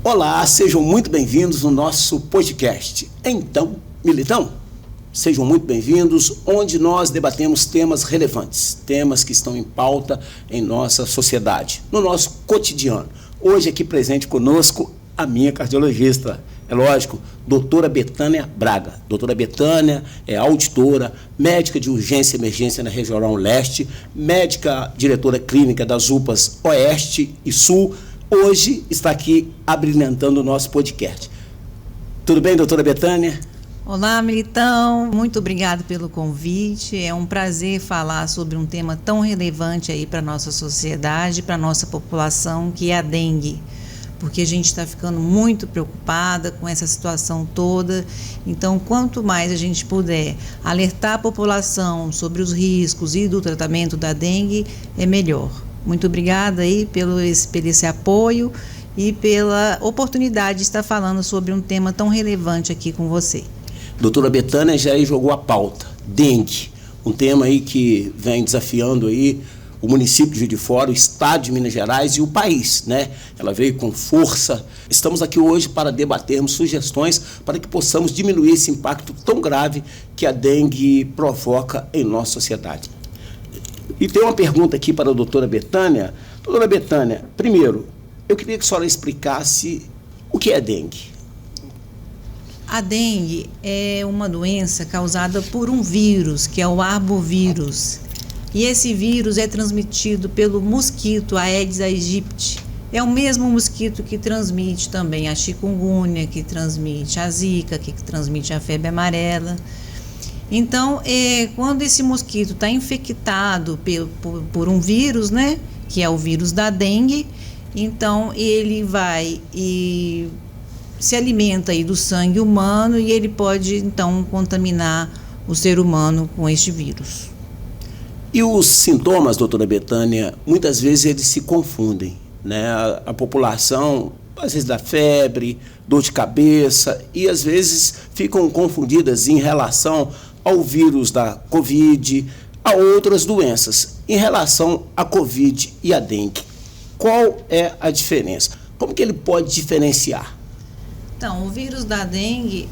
Olá, sejam muito bem-vindos no nosso podcast. Então, Militão, sejam muito bem-vindos, onde nós debatemos temas relevantes, temas que estão em pauta em nossa sociedade, no nosso cotidiano. Hoje aqui presente conosco a minha cardiologista, é lógico, doutora Betânia Braga. Doutora Betânia é auditora, médica de urgência e emergência na Regional Leste, médica diretora clínica das UPAs Oeste e Sul. Hoje está aqui abrilhantando o nosso podcast. Tudo bem, doutora Betânia? Olá, Militão. Muito obrigado pelo convite. É um prazer falar sobre um tema tão relevante aí para a nossa sociedade, para a nossa população, que é a dengue. Porque a gente está ficando muito preocupada com essa situação toda. Então, quanto mais a gente puder alertar a população sobre os riscos e do tratamento da dengue, é melhor. Muito obrigada aí pelo esse apoio e pela oportunidade de estar falando sobre um tema tão relevante aqui com você. Doutora Betânia já jogou a pauta, dengue, um tema aí que vem desafiando aí o município de Juiz de Fora, o estado de Minas Gerais e o país, né? Ela veio com força. Estamos aqui hoje para debatermos sugestões para que possamos diminuir esse impacto tão grave que a dengue provoca em nossa sociedade. E tem uma pergunta aqui para a doutora Betânia. Doutora Betânia, primeiro, eu queria que a senhora explicasse o que é dengue. A dengue é uma doença causada por um vírus, que é o arbovírus. E esse vírus é transmitido pelo mosquito Aedes aegypti. É o mesmo mosquito que transmite também a chikungunya, que transmite a zika, que transmite a febre amarela. Então, quando esse mosquito está infectado por um vírus, né, que é o vírus da dengue, então ele vai e se alimenta aí do sangue humano e ele pode, então, contaminar o ser humano com este vírus. E os sintomas, doutora Betânia, muitas vezes eles se confundem, né? A população, às vezes dá febre, dor de cabeça, e às vezes ficam confundidas em relação ao vírus da Covid, a outras doenças. Em relação à Covid e à dengue, qual é a diferença? Como que ele pode diferenciar? Então, o vírus da dengue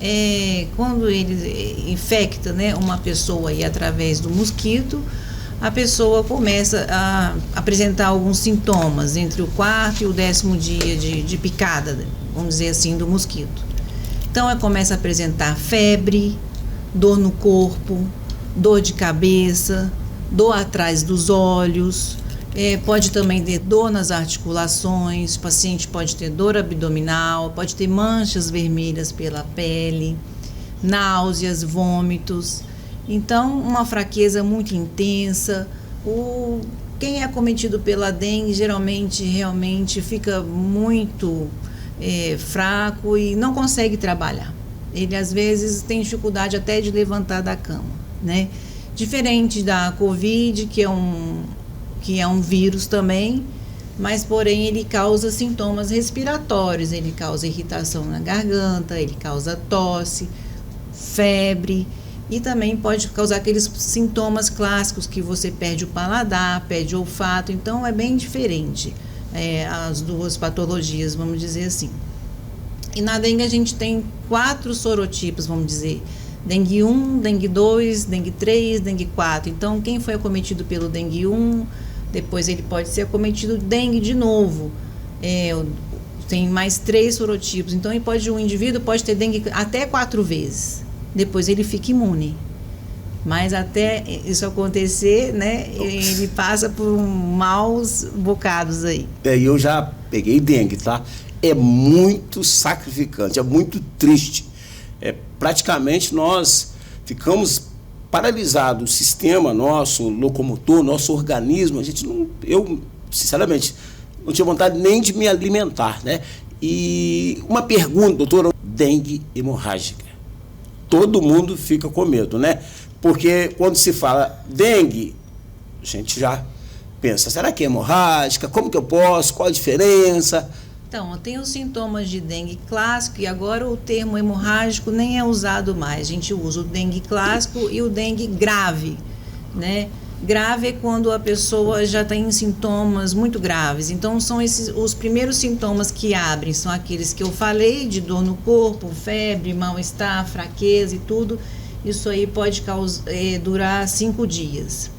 quando ele infecta, né, uma pessoa aí através do mosquito, a pessoa começa a apresentar alguns sintomas entre o 4º e o 10º dia de picada, vamos dizer assim, do mosquito. Então, ela começa a apresentar febre, dor no corpo, dor de cabeça, dor atrás dos olhos, pode também ter dor nas articulações, o paciente pode ter dor abdominal, pode ter manchas vermelhas pela pele, náuseas, vômitos. Então, uma fraqueza muito intensa. Quem é acometido pela dengue geralmente realmente fica muito fraco e não consegue trabalhar. Ele às vezes tem dificuldade até de levantar da cama, né? Diferente da Covid, que é um vírus também, mas porém ele causa sintomas respiratórios, ele causa irritação na garganta, ele causa tosse, febre. E também pode causar aqueles sintomas clássicos que você perde o paladar, perde o olfato. Então, é bem diferente as duas patologias, vamos dizer assim. E na dengue a gente tem 4 sorotipos, vamos dizer. Dengue 1, dengue 2, dengue 3, dengue 4. Então, quem foi acometido pelo dengue 1, depois ele pode ser acometido dengue de novo. Tem mais 3 sorotipos. Então, um indivíduo pode ter dengue até 4 vezes. Depois ele fica imune. Mas até isso acontecer, né, ele passa por maus bocados aí. Eu já peguei dengue, tá? É muito sacrificante, é muito triste. Praticamente nós ficamos paralisados, o sistema nosso, locomotor, nosso organismo, eu sinceramente não tinha vontade nem de me alimentar, né? E uma pergunta, doutora, dengue hemorrágica. Todo mundo fica com medo, né? Porque quando se fala dengue, a gente já pensa, será que é hemorrágica? Como que eu posso? Qual a diferença? Então, tem os sintomas de dengue clássico e agora o termo hemorrágico nem é usado mais. A gente usa o dengue clássico e o dengue grave, né? Grave é quando a pessoa já tem sintomas muito graves. Então, são os primeiros sintomas que abrem, são aqueles que eu falei, de dor no corpo, febre, mal-estar, fraqueza e tudo. Isso aí pode durar 5 dias.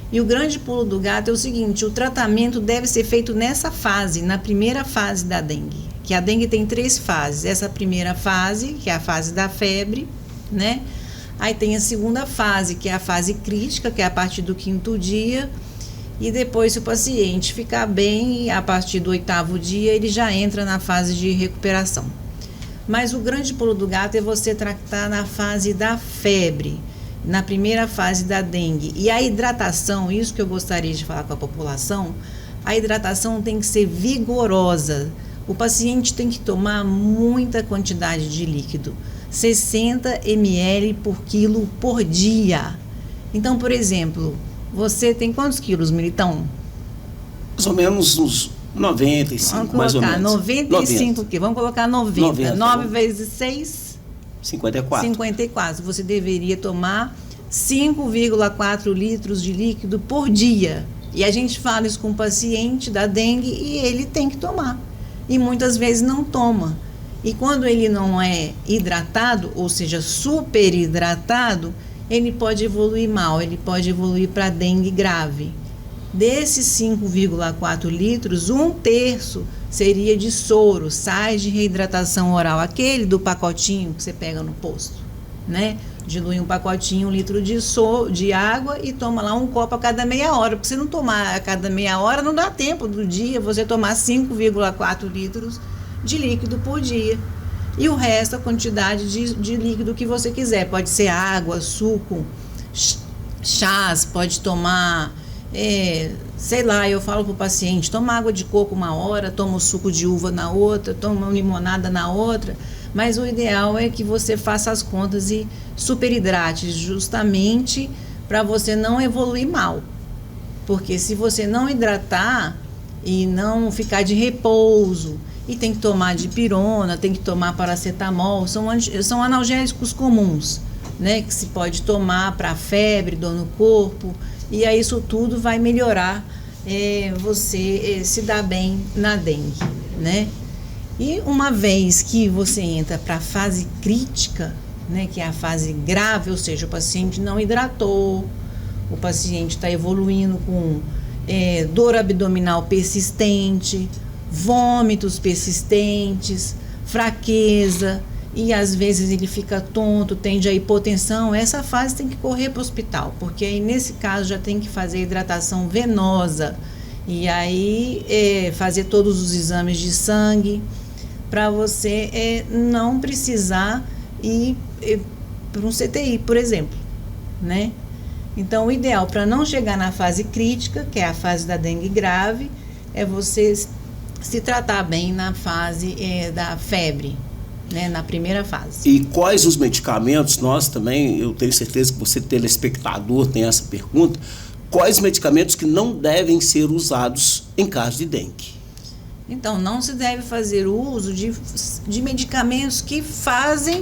E o grande pulo do gato é o seguinte: o tratamento deve ser feito nessa fase, na primeira fase da dengue. Que a dengue tem 3 fases. Essa primeira fase, que é a fase da febre, né? Aí tem a segunda fase, que é a fase crítica, que é a partir do 5º dia. E depois, se o paciente ficar bem, a partir do 8º dia, ele já entra na fase de recuperação. Mas o grande pulo do gato é você tratar na fase da febre, na primeira fase da dengue. E a hidratação, isso que eu gostaria de falar com a população, a hidratação tem que ser vigorosa. O paciente tem que tomar muita quantidade de líquido. 60 ml por quilo por dia. Então, por exemplo, você tem quantos quilos, Militão? Mais ou menos uns 95, vamos colocar, mais ou menos. 95 quilos. Vamos colocar 90. 9 vezes 6? 54. 54. Você deveria tomar 5,4 litros de líquido por dia. E a gente fala isso com o paciente da dengue e ele tem que tomar. E muitas vezes não toma. E quando ele não é hidratado, ou seja, super hidratado, ele pode evoluir mal, ele pode evoluir para dengue grave. Desses 5,4 litros, 1/3 seria de soro, sais de reidratação oral, aquele do pacotinho que você pega no posto, né? Dilui um pacotinho, 1 litro de água e toma lá 1 copo a cada meia hora. Porque se não tomar a cada meia hora, não dá tempo do dia você tomar 5,4 litros de líquido por dia. E o resto, a quantidade de líquido que você quiser. Pode ser água, suco, chás, pode tomar, sei lá, eu falo para o paciente, toma água de coco uma hora, toma o suco de uva na outra, toma limonada na outra. Mas o ideal é que você faça as contas e superidrate, justamente para você não evoluir mal. Porque se você não hidratar e não ficar de repouso, e tem que tomar dipirona, tem que tomar paracetamol, são analgésicos comuns, né, que se pode tomar para febre, dor no corpo, e aí isso tudo vai melhorar você se dar bem na dengue, né? E uma vez que você entra para a fase crítica, né, que é a fase grave, ou seja, o paciente não hidratou, o paciente está evoluindo com dor abdominal persistente, vômitos persistentes, fraqueza, e às vezes ele fica tonto, tende a hipotensão. Essa fase tem que correr para o hospital, porque aí nesse caso já tem que fazer hidratação venosa e aí fazer todos os exames de sangue para você não precisar ir para um CTI, por exemplo, né? Então, o ideal para não chegar na fase crítica, que é a fase da dengue grave, é você se tratar bem na fase da febre, né, na primeira fase. E quais os medicamentos, nós também, eu tenho certeza que você, telespectador, tem essa pergunta, quais medicamentos que não devem ser usados em caso de dengue? Então, não se deve fazer uso de medicamentos que fazem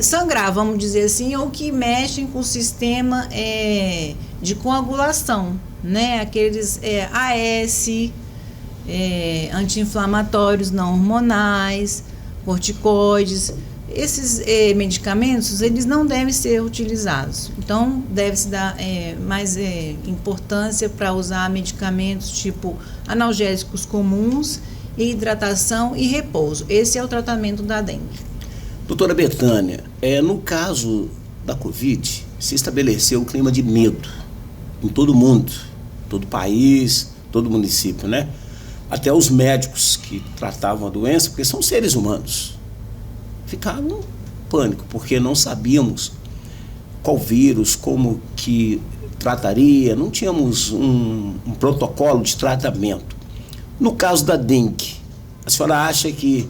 sangrar, vamos dizer assim, ou que mexem com o sistema de coagulação, né, aqueles AS, anti-inflamatórios não hormonais, corticoides. Esses medicamentos, eles não devem ser utilizados. Então, deve-se dar mais importância para usar medicamentos tipo analgésicos comuns, hidratação e repouso. Esse é o tratamento da dengue. Doutora Betânia, no caso da Covid, se estabeleceu um clima de medo em todo mundo, todo país, todo município, né? Até os médicos que tratavam a doença, porque são seres humanos, ficaram em pânico, porque não sabíamos qual vírus, como que trataria, não tínhamos um protocolo de tratamento. No caso da dengue, a senhora acha que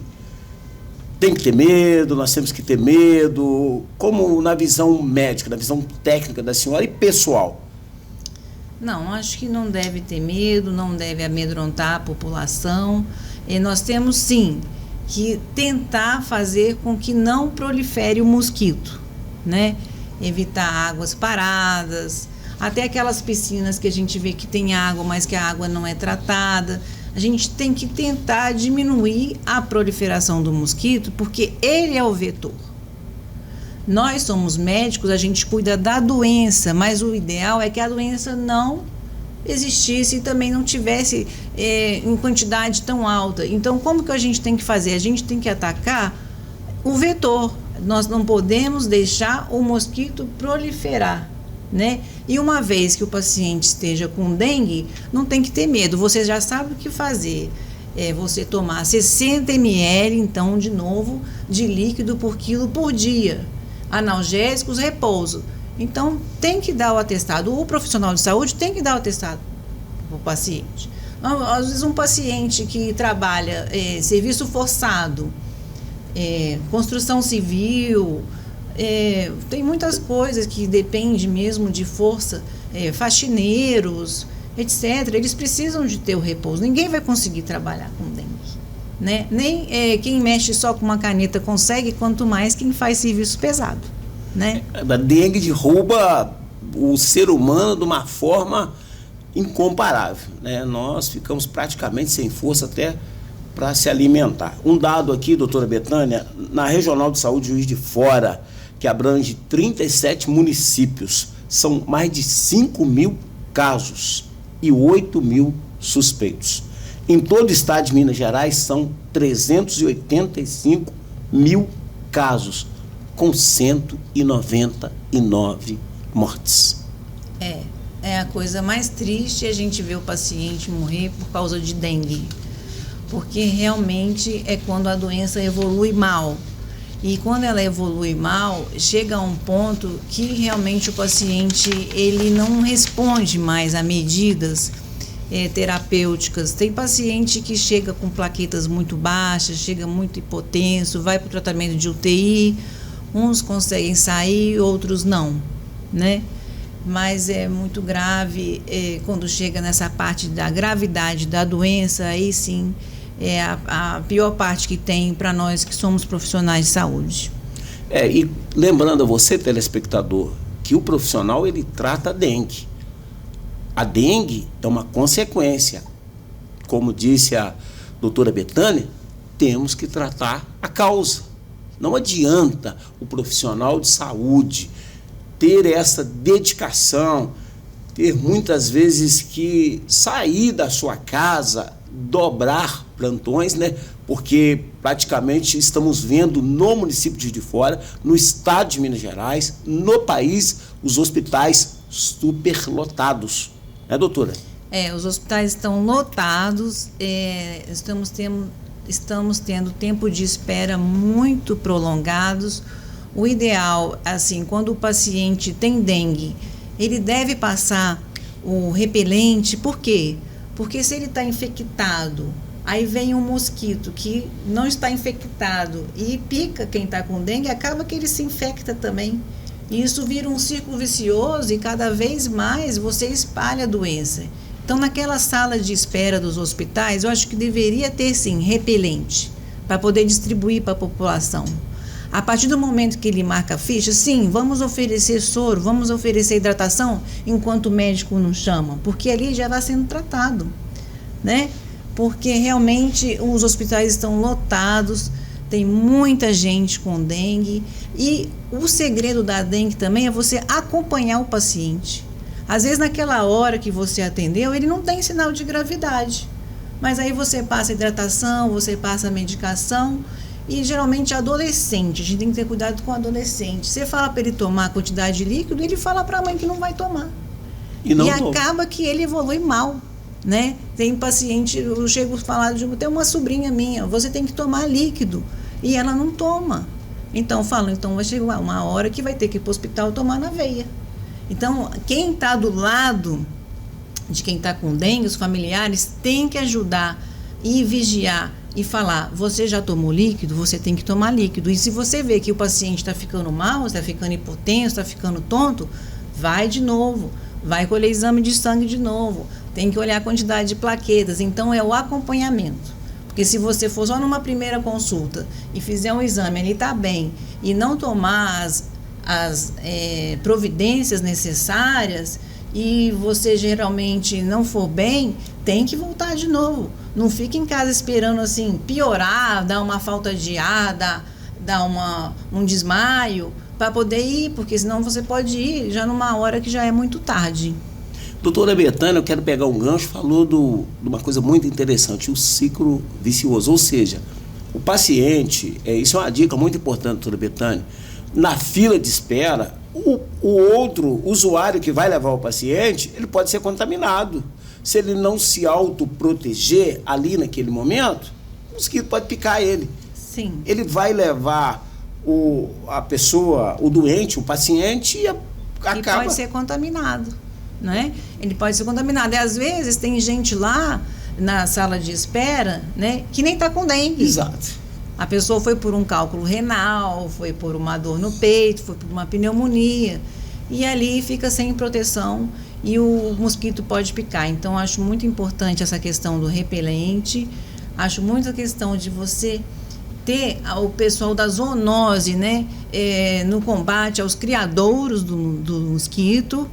tem que ter medo, nós temos que ter medo, como na visão médica, na visão técnica da senhora e pessoal? Não, acho que não deve ter medo, não deve amedrontar a população. Nós temos, sim, que tentar fazer com que não prolifere o mosquito, né? Evitar águas paradas. até aquelas piscinas que a gente vê que tem água, mas que a água não é tratada. A gente tem que tentar diminuir a proliferação do mosquito, porque ele é o vetor. Nós somos médicos, a gente cuida da doença, mas o ideal é que a doença não existisse e também não tivesse em quantidade tão alta. Então, como que a gente tem que fazer? A gente tem que atacar o vetor. Nós não podemos deixar o mosquito proliferar, né? E uma vez que o paciente esteja com dengue, não tem que ter medo. Você já sabe o que fazer. É você tomar 60 ml, então, de novo, de líquido por quilo por dia. Analgésicos, repouso. Então, tem que dar o atestado. O profissional de saúde tem que dar o atestado para o paciente. Às vezes, um paciente que trabalha serviço forçado, construção civil, tem muitas coisas que dependem mesmo de força, faxineiros, etc. Eles precisam de ter o repouso. Ninguém vai conseguir trabalhar com dengue, né? Nem quem mexe só com uma caneta consegue, quanto mais quem faz serviço pesado, né? A dengue derruba o ser humano de uma forma incomparável, né? Nós ficamos praticamente sem força até para se alimentar. Um dado aqui, doutora Betânia, na Regional de Saúde Juiz de Fora, que abrange 37 municípios, são mais de 5 mil casos e 8 mil suspeitos. Em todo o estado de Minas Gerais, são 385 mil casos, com 199 mortes. É a coisa mais triste a gente ver o paciente morrer por causa de dengue, porque realmente é quando a doença evolui mal. E quando ela evolui mal, chega a um ponto que realmente o paciente ele não responde mais a medidas terapêuticas. Tem paciente que chega com plaquetas muito baixas, chega muito hipotenso, vai para o tratamento de UTI, uns conseguem sair, outros não, né? Mas é muito grave quando chega nessa parte da gravidade da doença, aí sim é a pior parte que tem para nós que somos profissionais de saúde. E lembrando a você, telespectador, que o profissional ele trata a dengue. A dengue é uma consequência. Como disse a doutora Betânia, temos que tratar a causa. Não adianta o profissional de saúde ter essa dedicação, ter muitas vezes que sair da sua casa, dobrar plantões, né? Porque praticamente estamos vendo no município de Juiz de Fora, no estado de Minas Gerais, no país, os hospitais superlotados, né, doutora? Os hospitais estão lotados, estamos tendo tempo de espera muito prolongados. O ideal, assim, quando o paciente tem dengue, ele deve passar o repelente. Por quê? Porque se ele está infectado, aí vem um mosquito que não está infectado e pica quem está com dengue, acaba que ele se infecta também. E isso vira um círculo vicioso e cada vez mais você espalha a doença. Então, naquela sala de espera dos hospitais, eu acho que deveria ter, sim, repelente, para poder distribuir para a população. A partir do momento que ele marca a ficha, sim, vamos oferecer soro, vamos oferecer hidratação, enquanto o médico não chama, porque ali já vai sendo tratado, né? Porque realmente os hospitais estão lotados, tem muita gente com dengue, e o segredo da dengue também é você acompanhar o paciente. Às vezes, naquela hora que você atendeu, ele não tem sinal de gravidade, mas aí você passa a hidratação, você passa a medicação. E geralmente adolescente, a gente tem que ter cuidado com o adolescente. Você fala para ele tomar a quantidade de líquido, ele fala para a mãe que não vai tomar. E acaba que ele evolui mal, né? Tem paciente, eu chego a falar, tem uma sobrinha minha, você tem que tomar líquido, e ela não toma. Então vai chegar uma hora que vai ter que ir para o hospital tomar na veia. Então, quem está do lado de quem está com dengue, os familiares, tem que ajudar e vigiar e falar, você já tomou líquido? Você tem que tomar líquido. E se você vê que o paciente está ficando mal, está ficando hipotenso, está ficando tonto, vai de novo, vai colher exame de sangue de novo, tem que olhar a quantidade de plaquetas. Então, é o acompanhamento. Porque se você for só numa primeira consulta e fizer um exame, ele está bem, e não tomar as providências necessárias, e você geralmente não for bem, tem que voltar de novo. Não fica em casa esperando assim piorar, dar uma falta de ar, dar um desmaio para poder ir, porque senão você pode ir já numa hora que já é muito tarde. Doutora Betânia, eu quero pegar um gancho, falou de uma coisa muito interessante, o ciclo vicioso, ou seja, o paciente, isso é uma dica muito importante, doutora Betânia, na fila de espera, o outro usuário que vai levar o paciente, ele pode ser contaminado. Se ele não se autoproteger ali naquele momento, o mosquito pode picar ele. Sim. Ele vai levar a pessoa, o doente, o paciente, e acaba... pode ser contaminado, né? Ele pode ser contaminado. E às vezes tem gente lá na sala de espera, né, que nem está com dengue. Exato. A pessoa foi por um cálculo renal, foi por uma dor no peito, foi por uma pneumonia. E ali fica sem proteção e o mosquito pode picar. Então, acho muito importante essa questão do repelente. Acho muito a questão de você ter o pessoal da zoonose, né, no combate aos criadouros do mosquito,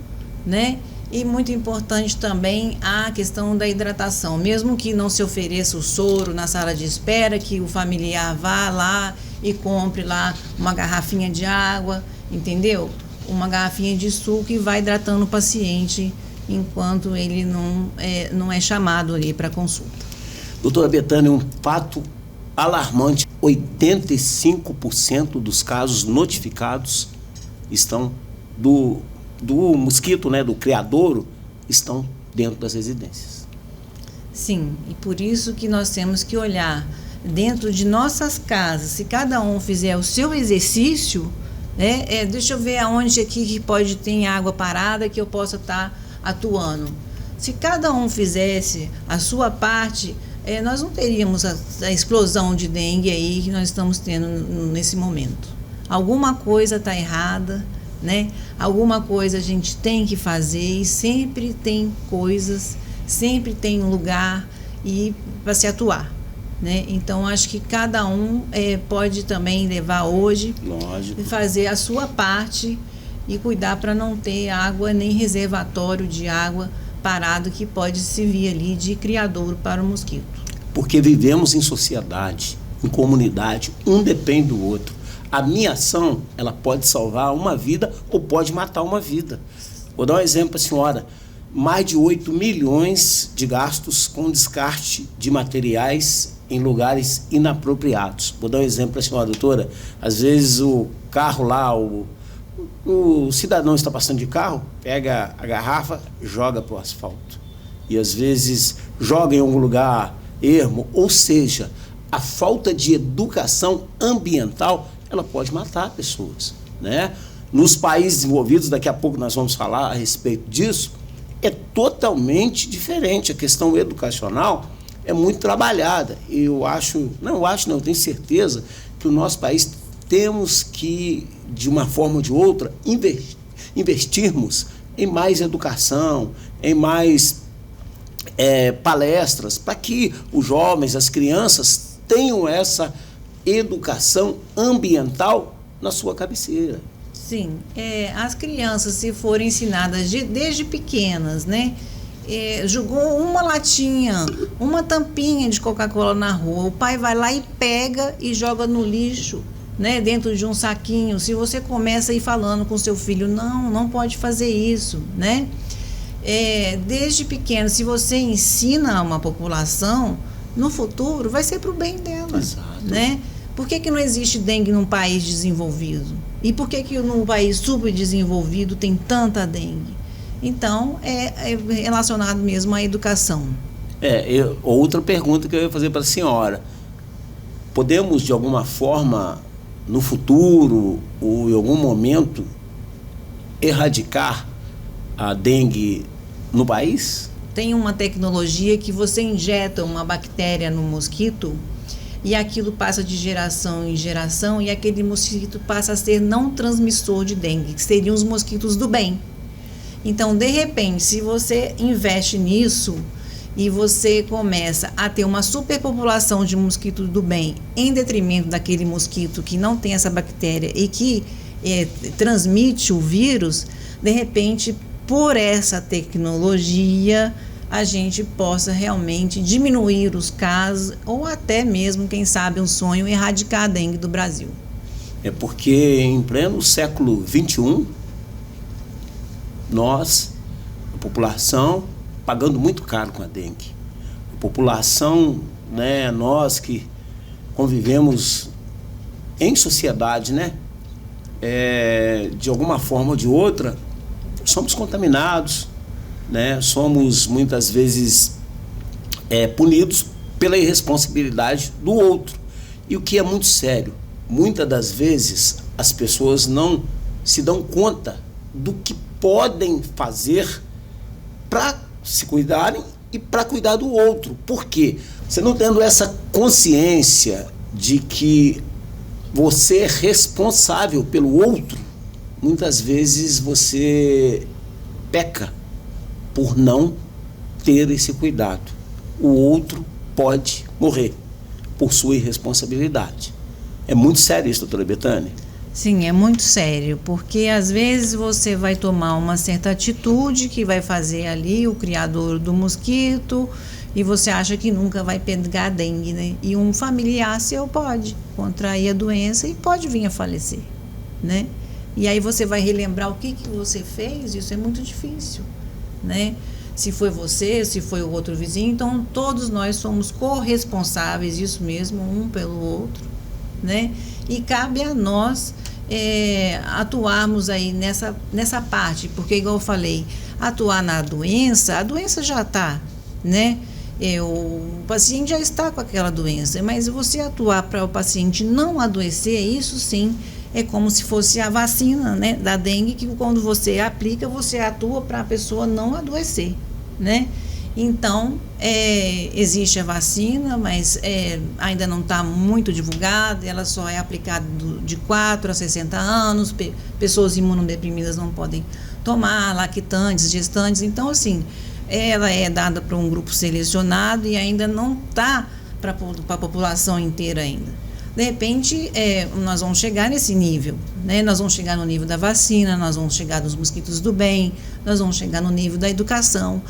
né? E muito importante também a questão da hidratação. Mesmo que não se ofereça o soro na sala de espera, que o familiar vá lá e compre lá uma garrafinha de água, entendeu? Uma garrafinha de suco e vai hidratando o paciente enquanto ele não é chamado ali para consulta. Doutora Betânia, um fato alarmante: 85% dos casos notificados estão do mosquito, né, do criadouro, estão dentro das residências. Sim, e por isso que nós temos que olhar dentro de nossas casas. Se cada um fizer o seu exercício, né, deixa eu ver aonde aqui que pode ter água parada que eu possa estar atuando. Se cada um fizesse a sua parte, nós não teríamos a explosão de dengue aí que nós estamos tendo nesse momento. Alguma coisa está errada, né? Alguma coisa a gente tem que fazer, e sempre tem coisas, sempre tem um lugar para se atuar, né? Então acho que cada um pode também levar hoje, lógico, fazer a sua parte e cuidar para não ter água nem reservatório de água parado que pode servir ali de criadouro para o mosquito. Porque vivemos em sociedade, em comunidade, um depende do outro. A minha ação, ela pode salvar uma vida ou pode matar uma vida. Vou dar um exemplo para a senhora. Mais de 8 milhões de gastos com descarte de materiais em lugares inapropriados. Vou dar um exemplo para a senhora, doutora. Às vezes o carro lá, o cidadão está passando de carro, pega a garrafa, joga para o asfalto. E às vezes joga em algum lugar ermo. Ou seja, a falta de educação ambiental, ela pode matar pessoas, né? Nos países desenvolvidos, daqui a pouco nós vamos falar a respeito disso, é totalmente diferente. A questão educacional é muito trabalhada. Eu tenho certeza que o nosso país temos que, de uma forma ou de outra, investirmos em mais educação, em mais palestras, para que os jovens, as crianças tenham essa educação ambiental na sua cabeceira. Sim, as crianças, se forem ensinadas desde pequenas, né? Jogou uma latinha, uma tampinha de Coca-Cola na rua, o pai vai lá e pega e joga no lixo, né? Dentro de um saquinho. Se você começa a ir falando com seu filho, não pode fazer isso, né? Desde pequeno, se você ensina uma população, no futuro vai ser para o bem dela. Exato. Né? Por que não existe dengue num país desenvolvido? E por que num país subdesenvolvido tem tanta dengue? Então, é relacionado mesmo à educação. Outra pergunta que eu ia fazer para a senhora. Podemos, de alguma forma, no futuro ou em algum momento, erradicar a dengue no país? Tem uma tecnologia que você injeta uma bactéria no mosquito e aquilo passa de geração em geração e aquele mosquito passa a ser não transmissor de dengue, que seriam os mosquitos do bem. Então, de repente, se você investe nisso e você começa a ter uma superpopulação de mosquitos do bem em detrimento daquele mosquito que não tem essa bactéria e que transmite o vírus, de repente por essa tecnologia, a gente possa realmente diminuir os casos ou até mesmo, quem sabe, um sonho, erradicar a dengue do Brasil. É porque em pleno século XXI, nós, a população, pagando muito caro com a dengue. A população, né, nós que convivemos em sociedade, né, de alguma forma ou de outra, somos contaminados, né, somos muitas vezes punidos pela irresponsabilidade do outro. E o que é muito sério, muitas das vezes as pessoas não se dão conta do que podem fazer para se cuidarem e para cuidar do outro. Por quê? Você não tendo essa consciência de que você é responsável pelo outro, muitas vezes você peca por não ter esse cuidado. O outro pode morrer por sua irresponsabilidade. É muito sério isso, doutora Betânia? Sim, é muito sério, porque às vezes você vai tomar uma certa atitude que vai fazer ali o criador do mosquito e você acha que nunca vai pegar dengue, né? E um familiar seu pode contrair a doença e pode vir a falecer, né? E aí você vai relembrar o que você fez, isso é muito difícil, né? Se foi você, se foi o outro vizinho, então todos nós somos corresponsáveis, isso mesmo, um pelo outro, né? E cabe a nós atuarmos aí nessa parte, porque igual eu falei, atuar na doença, a doença já está, né? O paciente já está com aquela doença, mas você atuar para o paciente não adoecer, isso sim é como se fosse a vacina, né, da dengue, que quando você aplica, você atua para a pessoa não adoecer, né? Então, existe a vacina, mas ainda não está muito divulgada, ela só é aplicada de 4 a 60 anos, pessoas imunodeprimidas não podem tomar, lactantes, gestantes, então assim, ela é dada para um grupo selecionado e ainda não está para a população inteira ainda. De repente, nós vamos chegar nesse nível, né? Nós vamos chegar no nível da vacina, nós vamos chegar nos mosquitos do bem, nós vamos chegar no nível da educação.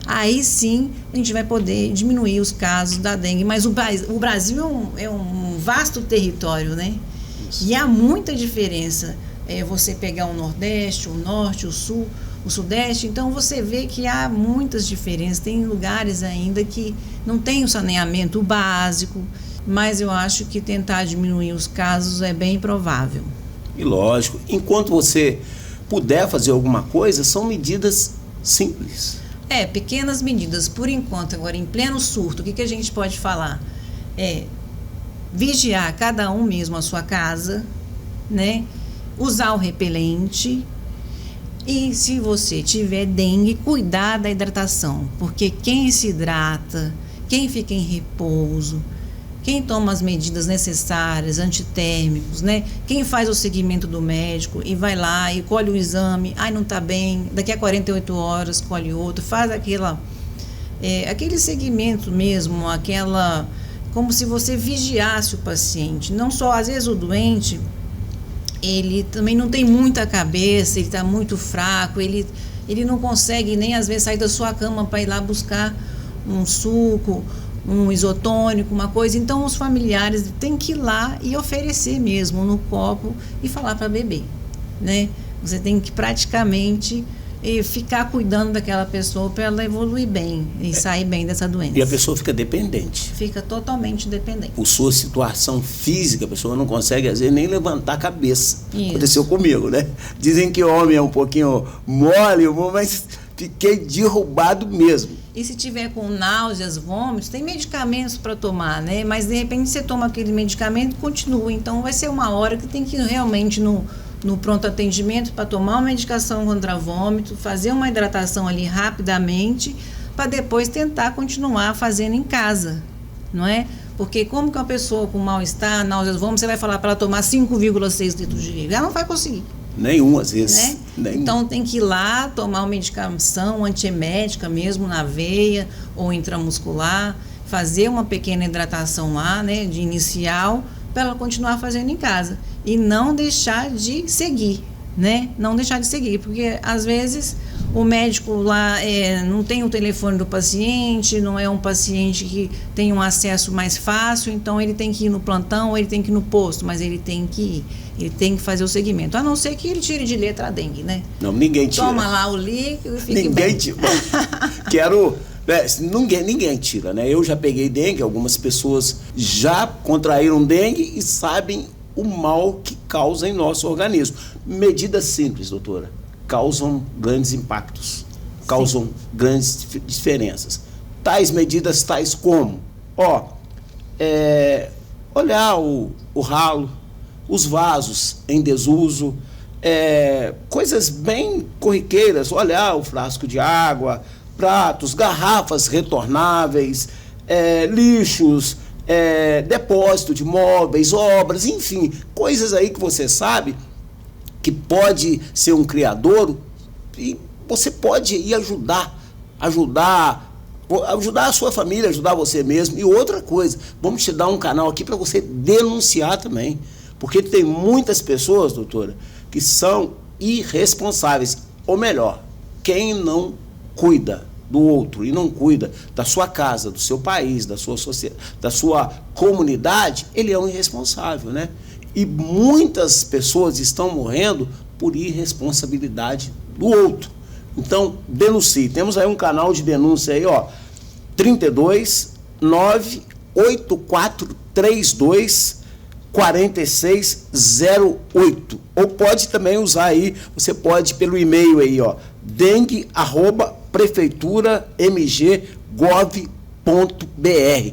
Aí sim a gente vai poder diminuir os casos da dengue. Mas o Brasil é um vasto território, né? Isso. E há muita diferença. Você pegar o Nordeste, o Norte, o Sul, o Sudeste, então você vê que há muitas diferenças. Tem lugares ainda que não tem o saneamento básico, mas eu acho que tentar diminuir os casos é bem provável. E lógico, enquanto você puder fazer alguma coisa, são medidas simples. Pequenas medidas, por enquanto. Agora, em pleno surto, o que a gente pode falar? Vigiar cada um mesmo a sua casa, né? Usar o repelente e, se você tiver dengue, cuidar da hidratação, porque quem se hidrata, quem fica em repouso, quem toma as medidas necessárias, antitérmicos, né? Quem faz o seguimento do médico e vai lá e colhe o exame, não está bem, daqui a 48 horas colhe outro, faz aquele segmento mesmo, como se você vigiasse o paciente. Não só, às vezes o doente, ele também não tem muita cabeça, ele está muito fraco, ele não consegue nem às vezes sair da sua cama para ir lá buscar um suco, um isotônico, uma coisa. Então os familiares têm que ir lá e oferecer mesmo no copo e falar para beber, né? Você tem que praticamente ficar cuidando daquela pessoa para ela evoluir bem e sair bem dessa doença. E a pessoa fica dependente. Fica totalmente dependente. Por sua situação física, a pessoa não consegue às vezes nem levantar a cabeça. Isso. Aconteceu comigo, né? Dizem que homem é um pouquinho mole, mas fiquei derrubado mesmo. E se tiver com náuseas, vômitos, tem medicamentos para tomar, né? Mas de repente você toma aquele medicamento e continua. Então vai ser uma hora que tem que ir realmente no pronto atendimento para tomar uma medicação contra vômito, fazer uma hidratação ali rapidamente, para depois tentar continuar fazendo em casa, não é? Porque como que uma pessoa com mal-estar, náuseas, vômitos, você vai falar para ela tomar 5,6 litros de líquido? Ela não vai conseguir. Nenhum, às vezes. Né? Nenhum. Então tem que ir lá tomar uma medicação antiemética mesmo na veia ou intramuscular, fazer uma pequena hidratação lá, né, de inicial, para ela continuar fazendo em casa e não deixar de seguir, né? Não deixar de seguir, porque às vezes o médico lá não tem o telefone do paciente, não é um paciente que tem um acesso mais fácil, então ele tem que ir no plantão, ou ele tem que ir no posto, mas ele tem que ir, ele tem que fazer o segmento, a não ser que ele tire de letra a dengue, né? Não, ninguém tira. Toma lá o líquido e fica ninguém bem. Tira. Ninguém tira, né? Eu já peguei dengue, algumas pessoas já contraíram dengue e sabem o mal que causa em nosso organismo. Medidas simples, doutora, causam grandes impactos, causam grandes diferenças. Tais medidas, tais como, olhar o ralo, os vasos em desuso, coisas bem corriqueiras, olhar o frasco de água, pratos, garrafas retornáveis, lixos, depósito de móveis, obras, enfim, coisas aí que você sabe que pode ser um criadouro e você pode ir ajudar a sua família, ajudar você mesmo. E outra coisa, vamos te dar um canal aqui para você denunciar também, porque tem muitas pessoas, doutora, que são irresponsáveis, ou melhor, quem não cuida do outro e não cuida da sua casa, do seu país, da sua sociedade, da sua comunidade, ele é um irresponsável, né? E muitas pessoas estão morrendo por irresponsabilidade do outro. Então, denuncie. Temos aí um canal de denúncia aí, 32 98432 4608. Ou pode também usar aí, você pode pelo e-mail aí, dengue@prefeituramg.gov.br.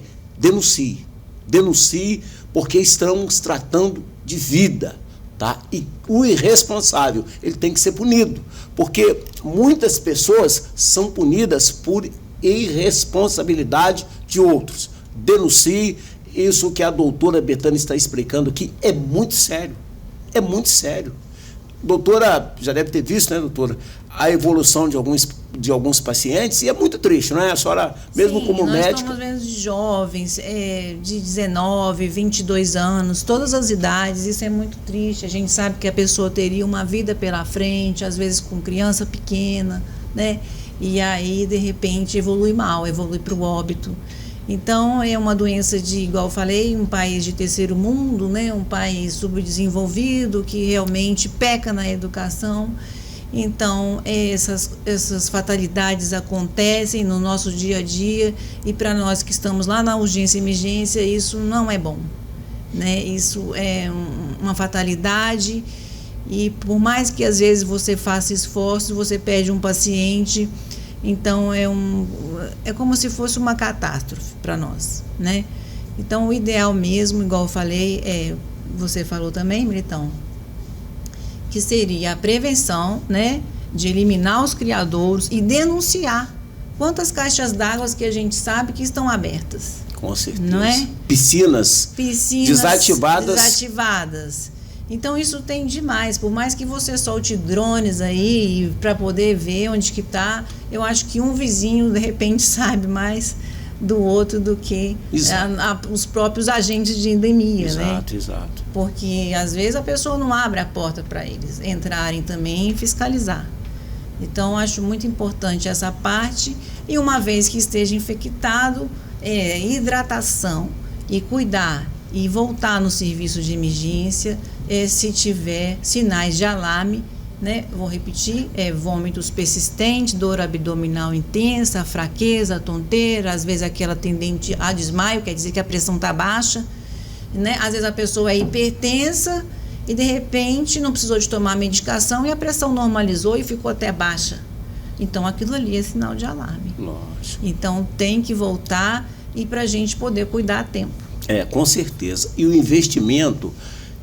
Denuncie, porque estamos tratando de vida, tá? E o irresponsável, ele tem que ser punido, porque muitas pessoas são punidas por irresponsabilidade de outros. Denuncie. Isso que a doutora Betânia está explicando aqui é muito sério. É muito sério. Doutora, já deve ter visto, né, doutora, a evolução de alguns pacientes, e é muito triste, não é? A senhora, mesmo Sim, como médica... Nós estamos vendo de jovens, de 19, 22 anos, todas as idades, isso é muito triste. A gente sabe que a pessoa teria uma vida pela frente, às vezes com criança pequena, né? E aí, de repente, evolui mal, evolui para o óbito. Então, é uma doença igual eu falei, um país de terceiro mundo, né? Um país subdesenvolvido, que realmente peca na educação. Então, essas fatalidades acontecem no nosso dia a dia, e para nós que estamos lá na urgência e emergência, isso não é bom, né? Isso é uma fatalidade, e por mais que às vezes você faça esforços, você perde um paciente. Então, é como se fosse uma catástrofe para nós, né? Então, o ideal mesmo, igual eu falei, você falou também, Militão, que seria a prevenção, né? De eliminar os criadouros e denunciar quantas caixas d'água que a gente sabe que estão abertas. Com certeza. Não é? Piscinas desativadas. Então, isso tem demais. Por mais que você solte drones aí para poder ver onde que está, eu acho que um vizinho, de repente, sabe mais do outro do que os próprios agentes de endemia, né? Exato. Porque, às vezes, a pessoa não abre a porta para eles entrarem também e fiscalizar. Então, acho muito importante essa parte. E uma vez que esteja infectado, hidratação e cuidar e voltar no serviço de emergência, se tiver sinais de alarme, né? Vou repetir, vômitos persistentes, dor abdominal intensa, fraqueza, tonteira, às vezes aquela tendente a desmaio, quer dizer que a pressão está baixa, né? Às vezes a pessoa é hipertensa e de repente não precisou de tomar medicação e a pressão normalizou e ficou até baixa. Então aquilo ali é sinal de alarme. Nossa. Então tem que voltar e para a gente poder cuidar a tempo. Com certeza. E o investimento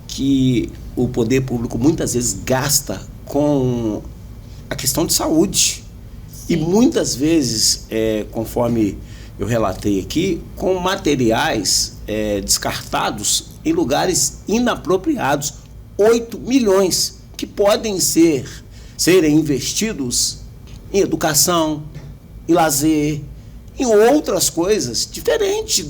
que o poder público muitas vezes gasta com a questão de saúde. Sim. E muitas vezes, conforme eu relatei aqui, com materiais descartados em lugares inapropriados. 8 milhões que podem serem investidos em educação, em lazer, em outras coisas, diferente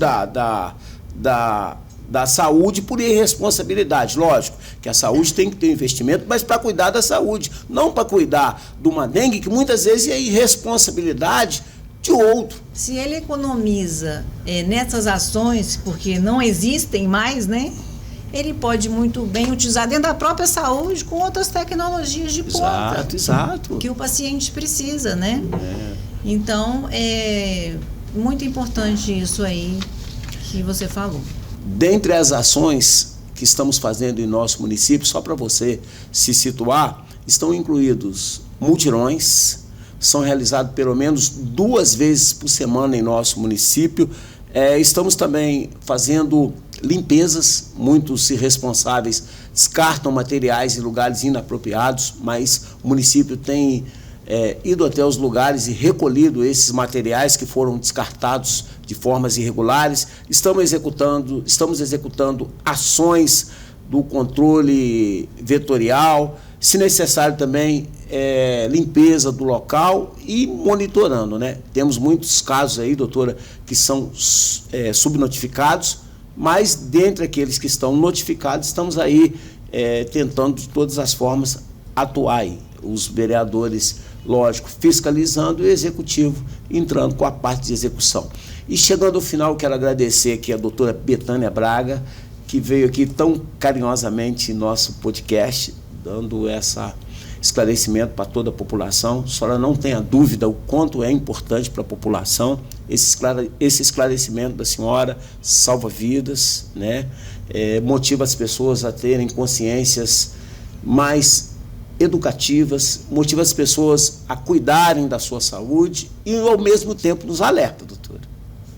da saúde por irresponsabilidade. Lógico que a saúde tem que ter investimento, mas para cuidar da saúde, não para cuidar de uma dengue que muitas vezes é irresponsabilidade de outro. Se ele economiza nessas ações, porque não existem mais, né? Ele pode muito bem utilizar dentro da própria saúde com outras tecnologias de ponta. Exato. Que o paciente precisa, né? Então, é muito importante isso aí que você falou. Dentre as ações que estamos fazendo em nosso município, só para você se situar, estão incluídos mutirões, são realizados pelo menos 2 vezes por semana em nosso município. Estamos também fazendo limpezas, muitos irresponsáveis descartam materiais em lugares inapropriados, mas o município tem ido até os lugares e recolhido esses materiais que foram descartados de formas irregulares. Estamos executando ações do controle vetorial, se necessário também limpeza do local e monitorando, né? Temos muitos casos aí, doutora, que são subnotificados, mas dentre aqueles que estão notificados, estamos aí tentando de todas as formas atuar aí. Os vereadores, lógico, fiscalizando e o executivo entrando com a parte de execução. E chegando ao final, quero agradecer aqui a doutora Betânia Braga, que veio aqui tão carinhosamente em nosso podcast, dando esse esclarecimento para toda a população. A senhora não tenha dúvida o quanto é importante para a população. Esse esclarecimento da senhora salva vidas, né? Motiva as pessoas a terem consciências mais educativas, motiva as pessoas a cuidarem da sua saúde e, ao mesmo tempo, nos alerta, doutora.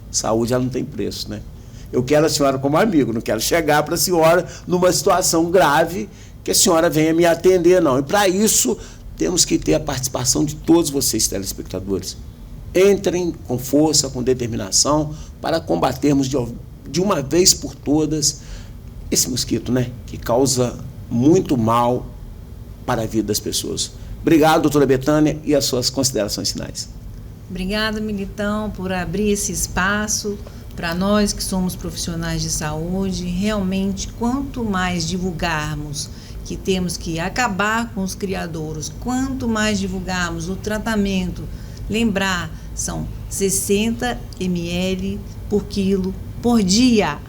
Saúde, ela não tem preço, né? Eu quero a senhora como amigo, não quero chegar para a senhora numa situação grave que a senhora venha me atender, não. E, para isso, temos que ter a participação de todos vocês, telespectadores. Entrem com força, com determinação, para combatermos de uma vez por todas esse mosquito, né? Que causa muito mal para a vida das pessoas. Obrigado, doutora Betânia, e as suas considerações finais. Obrigada, Militão, por abrir esse espaço para nós que somos profissionais de saúde. Realmente, quanto mais divulgarmos que temos que acabar com os criadouros, quanto mais divulgarmos o tratamento, lembrar, são 60 ml por quilo por dia.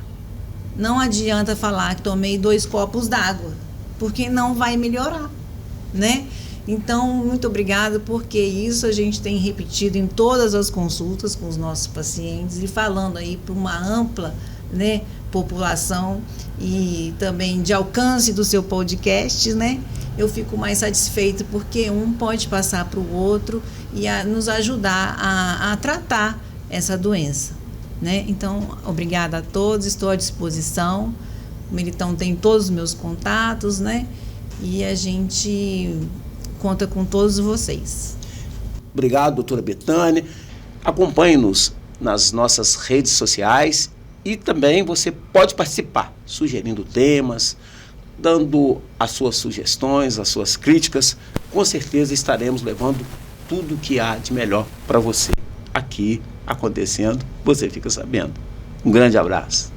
Não adianta falar que tomei 2 copos d'água, porque não vai melhorar, né? Então, muito obrigada, porque isso a gente tem repetido em todas as consultas com os nossos pacientes e falando aí para uma ampla, né, população e também de alcance do seu podcast, né? Eu fico mais satisfeita porque um pode passar para o outro e nos ajudar a tratar essa doença, né? Então, obrigada a todos, estou à disposição. O Militão tem todos os meus contatos, né? E a gente conta com todos vocês. Obrigado, doutora Betânia. Acompanhe-nos nas nossas redes sociais e também você pode participar, sugerindo temas, dando as suas sugestões, as suas críticas. Com certeza estaremos levando tudo o que há de melhor para você. Aqui, acontecendo, você fica sabendo. Um grande abraço.